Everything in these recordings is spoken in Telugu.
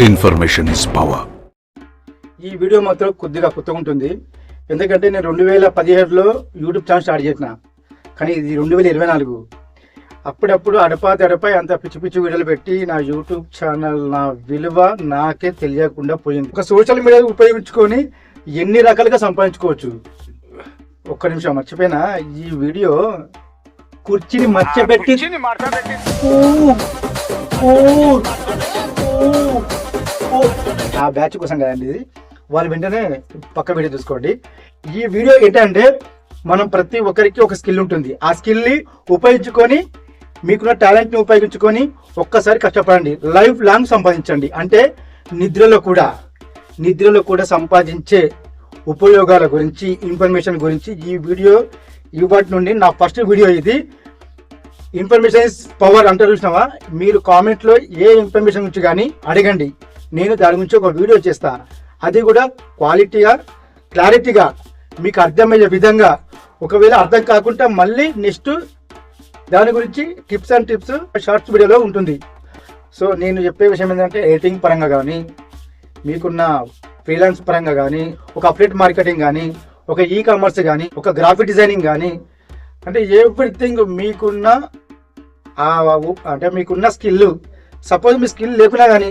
Information is power. ఈ వీడియో మాత్రం కొద్దిగా కొత్తగా ఉంటుంది. ఎందుకంటే నేను 2017లో యూట్యూబ్ ఛానల్ స్టార్ట్ చేసిన, కానీ ఇది 2024. అప్పుడప్పుడు అడపా అంత పిచ్చి పిచ్చి వీడియోలు పెట్టి నా యూట్యూబ్ ఛానల్ నా విలువ నాకే తెలియకుండా పోయింది. ఒక సోషల్ మీడియా ఉపయోగించుకొని ఎన్ని రకాలుగా సంపాదించుకోవచ్చు. ఒక్క నిమిషం మర్చిపోయినా, ఈ వీడియో కుర్చీని మర్చిపెట్టి ఆ బ్యాచ్ కోసం కదండి ఇది. వాళ్ళు వెంటనే పక్క వీడియో చూసుకోండి. ఈ వీడియో ఏంటంటే, మనం ప్రతి ఒక్కరికి ఒక స్కిల్ ఉంటుంది. ఆ స్కిల్ని ఉపయోగించుకొని మీకున్న టాలెంట్ని ఉపయోగించుకొని ఒక్కసారి కష్టపడండి, లైఫ్ లాంగ్ సంపాదించండి. అంటే నిద్రలో కూడా సంపాదించే ఉపయోగాల గురించి, ఇన్ఫర్మేషన్ గురించి ఈ వీడియో ఇవాటి నుండి నా ఫస్ట్ వీడియో ఇది. ఇన్ఫర్మేషన్ ఇస్ పవర్ అంటారు చూసినావా? మీరు కామెంట్లో ఏ ఇన్ఫర్మేషన్ గురించి కానీ అడగండి, నేను దాని గురించి ఒక వీడియో చేస్తా. అది కూడా క్లారిటీగా మీకు అర్థమయ్యే విధంగా. ఒకవేళ అర్థం కాకుండా మళ్ళీ నెక్స్ట్ దాని గురించి టిప్స్ అండ్ టిప్స్ షార్ట్స్ వీడియోలో ఉంటుంది. సో నేను చెప్పే విషయం ఏంటంటే, ఎడిటింగ్ పరంగా కానీ, మీకున్న ఫ్రీలాన్స్ పరంగా కానీ, ఒక అప్డేట్ మార్కెటింగ్ కానీ, ఒక ఈ కామర్స్ కానీ, ఒక గ్రాఫిక్ డిజైనింగ్ కానీ, అంటే ఎవ్రీథింగ్ మీకున్న మీకున్న స్కిల్. సపోజ్ మీ స్కిల్ లేకున్నా కానీ,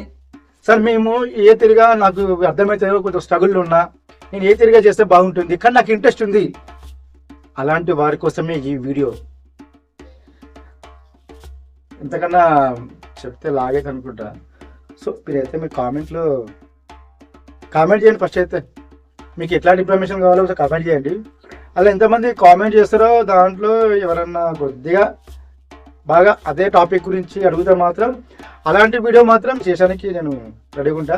సార్ మేము ఏ తిరిగా నాకు అర్థమైతే కొంచెం స్ట్రగుల్ ఉన్నా, నేను ఏ తిరిగా చేస్తే బాగుంటుంది కానీ నాకు ఇంట్రెస్ట్ ఉంది, అలాంటి వారి కోసమే ఈ వీడియో. ఇంతకన్నా చెప్తే లాగే కనుకుంటా. సో మీరైతే మీ కామెంట్లో కామెంట్ చేయండి. ఫస్ట్ అయితే మీకు ఎట్లాంటి ఇన్ఫర్మేషన్ కావాలో ఒకసారి కామెంట్ చేయండి. అలా ఎంతమంది కామెంట్ చేస్తారో దాంట్లో ఎవరన్నా కొద్దిగా బాగా అదే టాపిక్ గురించి అడిగితే మాత్రం అలాంటి వీడియో మాత్రం చేయడానికి నేను రెడీగా ఉంటా.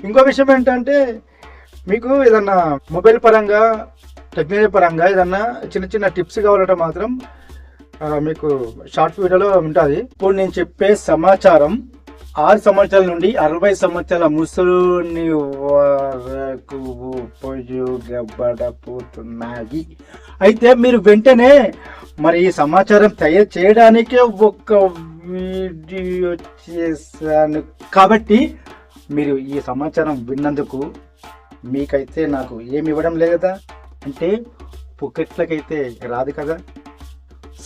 ఇంకో విషయం ఏంటంటే, మీకు ఏదన్నా మొబైల్ పరంగా, టెక్నాలజీ పరంగా ఏదన్నా చిన్న చిన్న టిప్స్ కావాలంటే మాత్రం మీకు షార్ట్ వీడియోలో ఉంటుంది. ఇప్పుడు నేను చెప్పే సమాచారం 6 సంవత్సరాల నుండి 60 సంవత్సరాల ముసలిని వరకు ఉపయోగపడబోతున్నాయి. అయితే మీరు వెంటనే మరి ఈ సమాచారం తయారు చేయడానికే ఒక వీడియో చేశాను. కాబట్టి మీరు ఈ సమాచారం విన్నందుకు మీకైతే నాకు ఏమి ఇవ్వడం లేదు కదా, అంటే పొకెట్లకైతే రాదు కదా.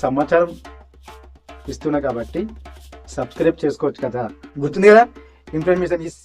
సమాచారం ఇస్తున్నా కాబట్టి సబ్స్క్రైబ్ చేసుకోవచ్చు కదా. గుర్తుంది కదా, ఇన్ఫర్మేషన్ ఇస్